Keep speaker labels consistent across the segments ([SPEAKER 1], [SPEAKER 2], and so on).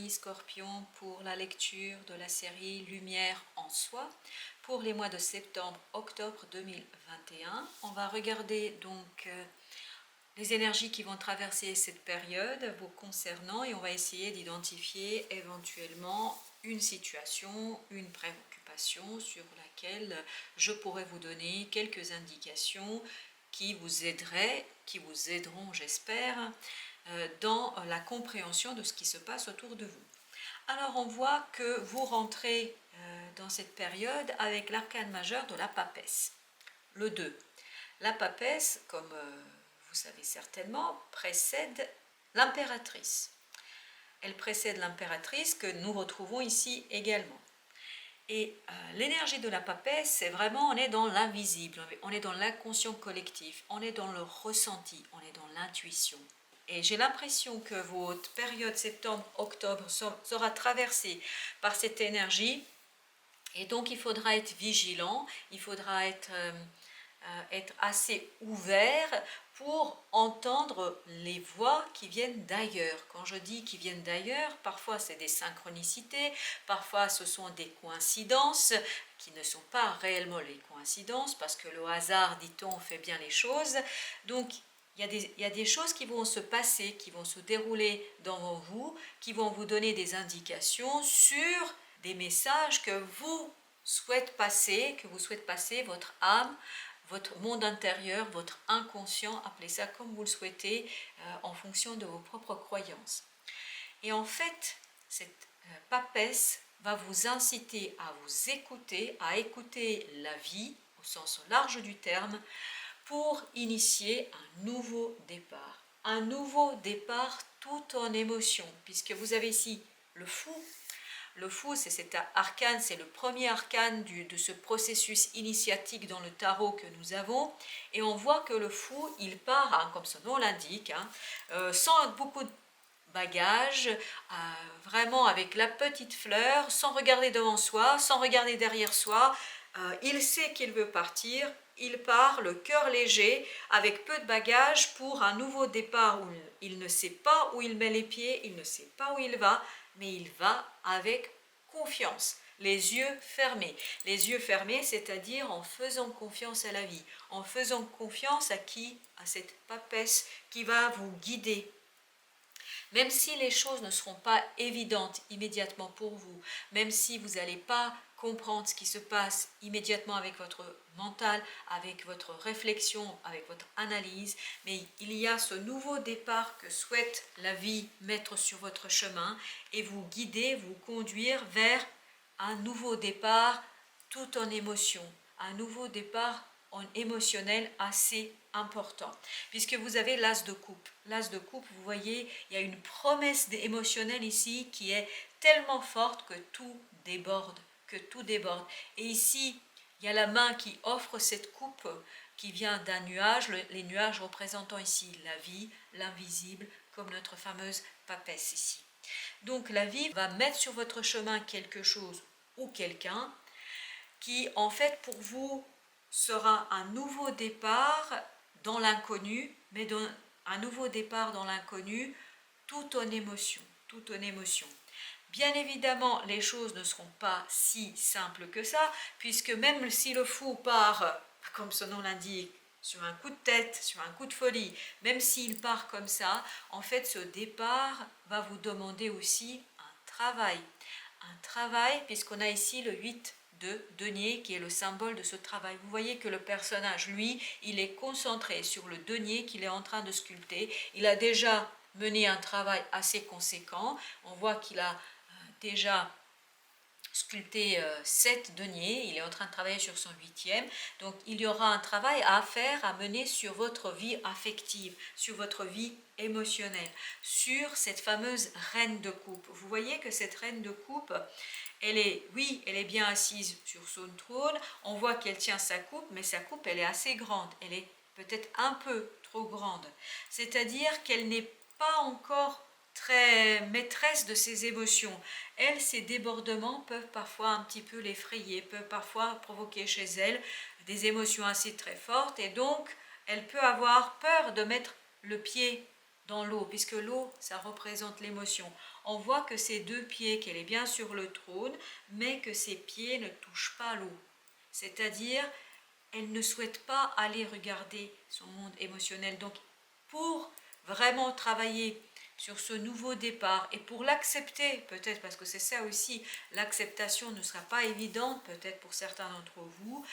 [SPEAKER 1] série Scorpion pour la lecture de la série Lumière en soi pour les mois de septembre-octobre 2021. On va regarder donc les énergies qui vont traverser cette période vous concernant et on va essayer d'identifier éventuellement une situation, une préoccupation sur laquelle je pourrais vous donner quelques indications qui vous aideraient, qui vous aideront, j'espère, dans la compréhension de ce qui se passe autour de vous. Alors on voit que vous rentrez dans cette période avec l'arcane majeur de la papesse, le 2. La papesse, comme vous savez certainement, précède l'impératrice. Elle précède l'impératrice que nous retrouvons ici également. Et l'énergie de la papesse, c'est vraiment, on est dans l'invisible, on est dans l'inconscient collectif, on est dans le ressenti, on est dans l'intuition. Et j'ai l'impression que votre période septembre-octobre sera traversée par cette énergie. Et donc, il faudra être vigilant, il faudra être assez ouvert pour entendre les voix qui viennent d'ailleurs. Quand je dis qui viennent d'ailleurs, parfois c'est des synchronicités, parfois ce sont des coïncidences qui ne sont pas réellement les coïncidences parce que le hasard, dit-on, fait bien les choses. Donc, il y a des choses qui vont se passer, qui vont se dérouler devant vous, qui vont vous donner des indications sur des messages que vous souhaitez passer, votre âme, votre monde intérieur, votre inconscient, appelez ça comme vous le souhaitez, en fonction de vos propres croyances. Et en fait, cette papesse va vous inciter à écouter la vie, au sens large du terme, pour initier un nouveau départ. Un nouveau départ tout en émotion, puisque vous avez ici le fou. Le fou, c'est cet arcane, c'est le premier arcane de ce processus initiatique dans le tarot que nous avons. Et on voit que le fou, il part, comme son nom l'indique, sans beaucoup de bagages, vraiment avec la petite fleur, sans regarder devant soi, sans regarder derrière soi. Il sait qu'il veut partir, il part, le cœur léger, avec peu de bagages pour un nouveau départ où il ne sait pas où il met les pieds, il ne sait pas où il va, mais il va avec confiance, les yeux fermés. Les yeux fermés, c'est-à-dire en faisant confiance à la vie, en faisant confiance à qui? À cette papesse qui va vous guider. Même si les choses ne seront pas évidentes immédiatement pour vous, même si vous n'allez pas comprendre ce qui se passe immédiatement avec votre mental, avec votre réflexion, avec votre analyse, mais il y a ce nouveau départ que souhaite la vie mettre sur votre chemin et vous guider, vous conduire vers un nouveau départ tout en émotion, un nouveau départ émotionnel assez important, puisque vous avez l'as de coupe. L'as de coupe, vous voyez, il y a une promesse émotionnelle ici qui est tellement forte que tout déborde, Et ici, il y a la main qui offre cette coupe qui vient d'un nuage, les nuages représentant ici la vie, l'invisible, comme notre fameuse papesse ici. Donc la vie va mettre sur votre chemin quelque chose ou quelqu'un qui, en fait, pour vous, sera un nouveau départ dans l'inconnu, mais un nouveau départ dans l'inconnu, tout en émotion, tout en émotion. Bien évidemment, les choses ne seront pas si simples que ça, puisque même si le fou part, comme son nom l'indique, sur un coup de tête, sur un coup de folie, même s'il part comme ça, en fait, ce départ va vous demander aussi un travail, puisqu'on a ici le 8 de denier qui est le symbole de ce travail. Vous voyez que le personnage, lui, il est concentré sur le denier qu'il est en train de sculpter. Il a déjà mené un travail assez conséquent. On voit qu'il a déjà sculpté 7 deniers, il est en train de travailler sur son 8e, donc il y aura un travail à faire, à mener sur votre vie affective, sur votre vie émotionnelle, sur cette fameuse reine de coupe. Vous voyez que cette reine de coupe, elle est bien assise sur son trône, on voit qu'elle tient sa coupe, mais sa coupe, elle est assez grande, elle est peut-être un peu trop grande, c'est-à-dire qu'elle n'est pas encore très maîtresse de ses émotions. Elle, ses débordements peuvent parfois un petit peu l'effrayer, peuvent parfois provoquer chez elle des émotions assez très fortes et donc elle peut avoir peur de mettre le pied dans l'eau, puisque l'eau, ça représente l'émotion. On voit que ses deux pieds, qu'elle est bien sur le trône, mais que ses pieds ne touchent pas l'eau. C'est-à-dire, elle ne souhaite pas aller regarder son monde émotionnel. Donc, pour vraiment travailler sur ce nouveau départ et pour l'accepter, peut-être parce que c'est ça aussi, l'acceptation ne sera pas évidente, peut-être pour certains d'entre vous,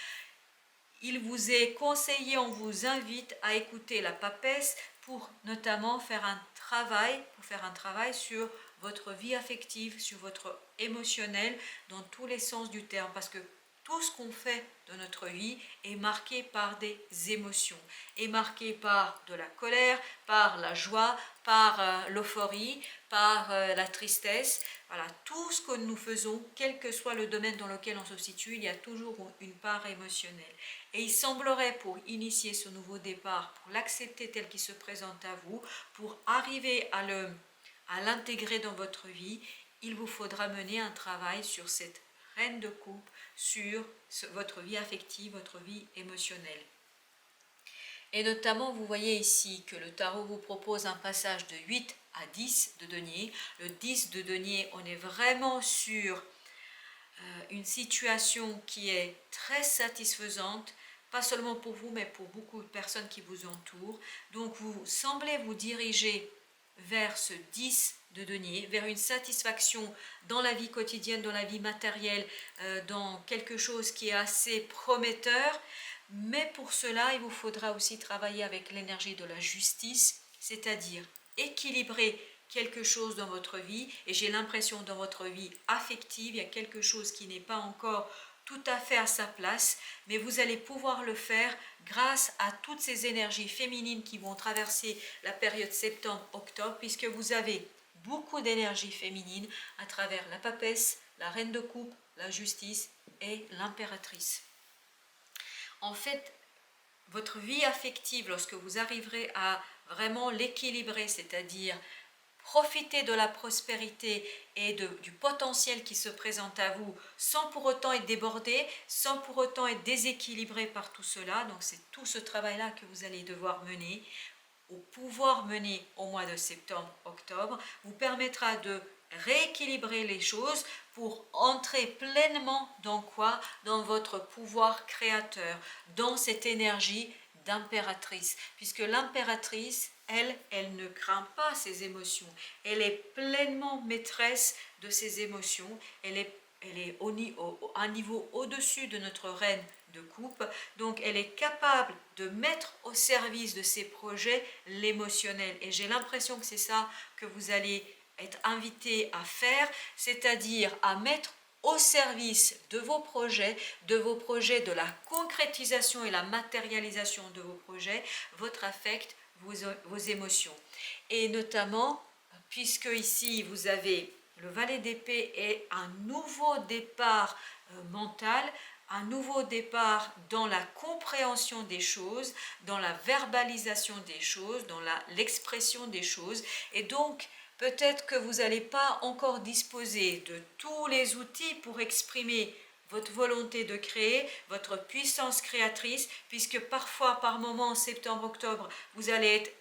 [SPEAKER 1] il vous est conseillé, on vous invite à écouter la papesse pour notamment faire un travail sur votre vie affective, sur votre émotionnel, dans tous les sens du terme, parce que tout ce qu'on fait de notre vie est marqué par des émotions, est marqué par de la colère, par la joie, par l'euphorie, par la tristesse. Voilà, tout ce que nous faisons, quel que soit le domaine dans lequel on se situe, il y a toujours une part émotionnelle. Et il semblerait, pour initier ce nouveau départ, pour l'accepter tel qu'il se présente à vous, pour arriver à l'intégrer dans votre vie, il vous faudra mener un travail sur cette reine de coupe, sur votre vie affective, votre vie émotionnelle. Et notamment, vous voyez ici que le tarot vous propose un passage de 8 à 10 de denier. Le 10 de denier, on est vraiment sur une situation qui est très satisfaisante, pas seulement pour vous, mais pour beaucoup de personnes qui vous entourent. Donc, vous semblez vous diriger vers ce 10 de denier, vers une satisfaction dans la vie quotidienne, dans la vie matérielle, dans quelque chose qui est assez prometteur. Mais pour cela, il vous faudra aussi travailler avec l'énergie de la justice, c'est-à-dire équilibrer quelque chose dans votre vie. Et j'ai l'impression dans votre vie affective, il y a quelque chose qui n'est pas encore tout à fait à sa place, mais vous allez pouvoir le faire grâce à toutes ces énergies féminines qui vont traverser la période septembre-octobre, puisque vous avez beaucoup d'énergie féminine à travers la papesse, la reine de coupe, la justice et l'impératrice. En fait, votre vie affective, lorsque vous arriverez à vraiment l'équilibrer, c'est-à-dire profiter de la prospérité et du potentiel qui se présente à vous sans pour autant être débordé, sans pour autant être déséquilibré par tout cela. Donc c'est tout ce travail-là que vous allez devoir mener, ou pouvoir mener au mois de septembre-octobre, vous permettra de rééquilibrer les choses pour entrer pleinement dans quoi? Dans votre pouvoir créateur, dans cette énergie d'impératrice, puisque l'impératrice, elle ne craint pas ses émotions, elle est pleinement maîtresse de ses émotions, elle est à un niveau au-dessus de notre reine de coupe, donc elle est capable de mettre au service de ses projets l'émotionnel, et j'ai l'impression que c'est ça que vous allez être invité à faire, c'est-à-dire à mettre au service de vos projets, de la concrétisation et la matérialisation de vos projets, votre affect, vos émotions. Et notamment, puisque ici vous avez le valet d'épée et un nouveau départ mental, un nouveau départ dans la compréhension des choses, dans la verbalisation des choses, dans l'expression des choses. Et donc, peut-être que vous n'allez pas encore disposer de tous les outils pour exprimer votre volonté de créer, votre puissance créatrice, puisque parfois, par moment, en septembre-octobre, vous allez être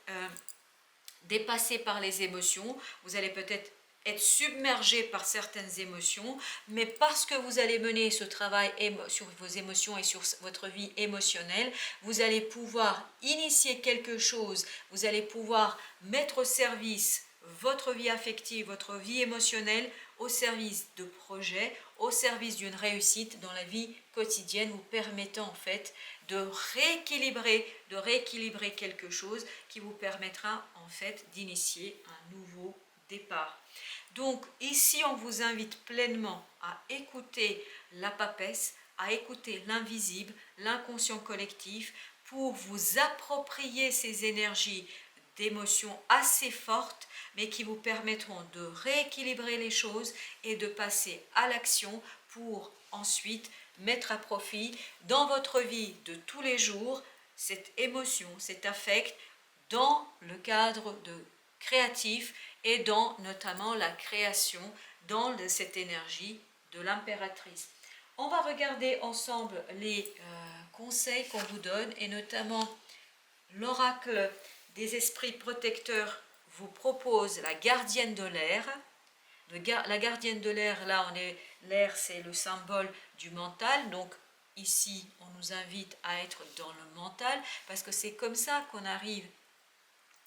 [SPEAKER 1] dépassé par les émotions, vous allez peut-être être submergé par certaines émotions, mais parce que vous allez mener ce travail sur vos émotions et sur votre vie émotionnelle, vous allez pouvoir initier quelque chose, vous allez pouvoir mettre au service votre vie affective, votre vie émotionnelle, au service de projets, au service d'une réussite dans la vie quotidienne, vous permettant en fait de rééquilibrer quelque chose qui vous permettra en fait d'initier un nouveau départ. Donc ici, on vous invite pleinement à écouter la papesse, à écouter l'invisible, l'inconscient collectif, pour vous approprier ces énergies d'émotions assez fortes, mais qui vous permettront de rééquilibrer les choses et de passer à l'action pour ensuite mettre à profit dans votre vie de tous les jours cette émotion, cet affect dans le cadre de créatif et dans notamment la création, dans cette énergie de l'impératrice. On va regarder ensemble les conseils qu'on vous donne, et notamment l'oracle des esprits protecteurs vous propose la gardienne de l'air. La gardienne de l'air, là, l'air, c'est le symbole du mental. Donc, ici, on nous invite à être dans le mental parce que c'est comme ça qu'on arrive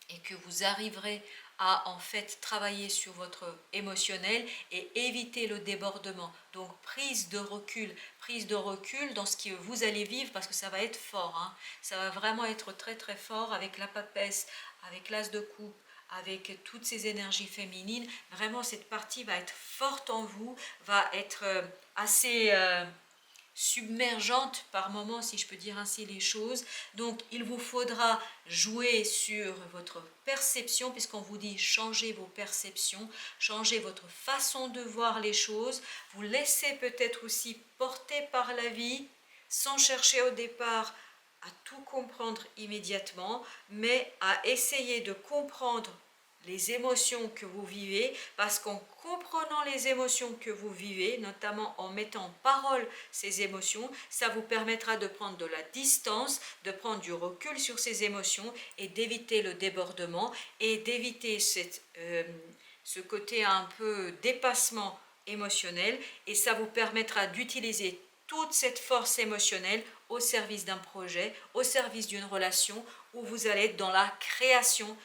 [SPEAKER 1] et que vous arriverez à en fait travailler sur votre émotionnel et éviter le débordement. Donc prise de recul dans ce que vous allez vivre parce que ça va être fort, hein. Ça va vraiment être très très fort avec la papesse, avec l'as de coupe, avec toutes ces énergies féminines. Vraiment cette partie va être forte en vous, va être assez submergente par moments, si je peux dire ainsi les choses. Donc il vous faudra jouer sur votre perception, puisqu'on vous dit changer vos perceptions, changer votre façon de voir les choses, vous laissez peut-être aussi porter par la vie, sans chercher au départ à tout comprendre immédiatement, mais à essayer de comprendre les émotions que vous vivez, parce qu'en comprenant les émotions que vous vivez, notamment en mettant en parole ces émotions, ça vous permettra de prendre de la distance, de prendre du recul sur ces émotions et d'éviter le débordement et d'éviter ce côté un peu dépassement émotionnel, et ça vous permettra d'utiliser toute cette force émotionnelle au service d'un projet, au service d'une relation, où vous allez être dans la création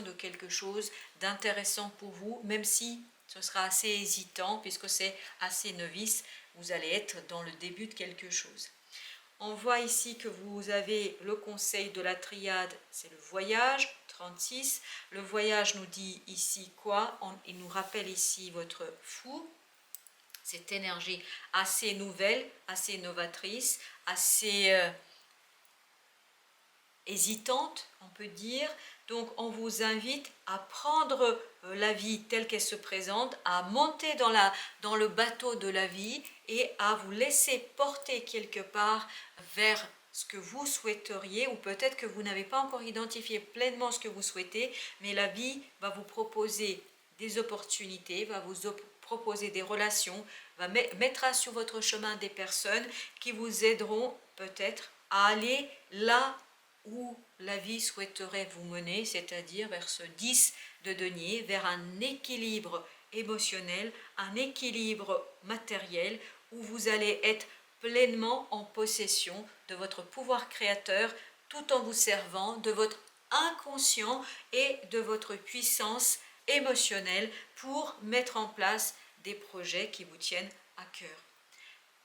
[SPEAKER 1] de quelque chose d'intéressant pour vous, même si ce sera assez hésitant puisque c'est assez novice, vous allez être dans le début de quelque chose. On voit ici que vous avez le conseil de la triade, c'est le voyage, 36. Le voyage nous dit ici quoi? Il nous rappelle ici votre fou, cette énergie assez nouvelle, assez novatrice, assez hésitante, on peut dire. Donc on vous invite à prendre la vie telle qu'elle se présente, à monter dans le bateau de la vie et à vous laisser porter quelque part vers ce que vous souhaiteriez, ou peut-être que vous n'avez pas encore identifié pleinement ce que vous souhaitez, mais la vie va vous proposer des opportunités, va vous proposer des relations, mettra sur votre chemin des personnes qui vous aideront peut-être à aller là où la vie souhaiterait vous mener, c'est-à-dire vers ce 10 de denier, vers un équilibre émotionnel, un équilibre matériel, où vous allez être pleinement en possession de votre pouvoir créateur, tout en vous servant de votre inconscient et de votre puissance émotionnelle pour mettre en place des projets qui vous tiennent à cœur.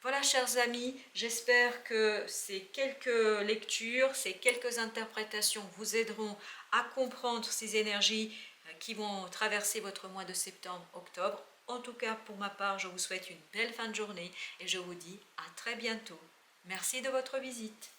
[SPEAKER 1] Voilà, chers amis, j'espère que ces quelques lectures, ces quelques interprétations vous aideront à comprendre ces énergies qui vont traverser votre mois de septembre-octobre. En tout cas, pour ma part, je vous souhaite une belle fin de journée et je vous dis à très bientôt. Merci de votre visite.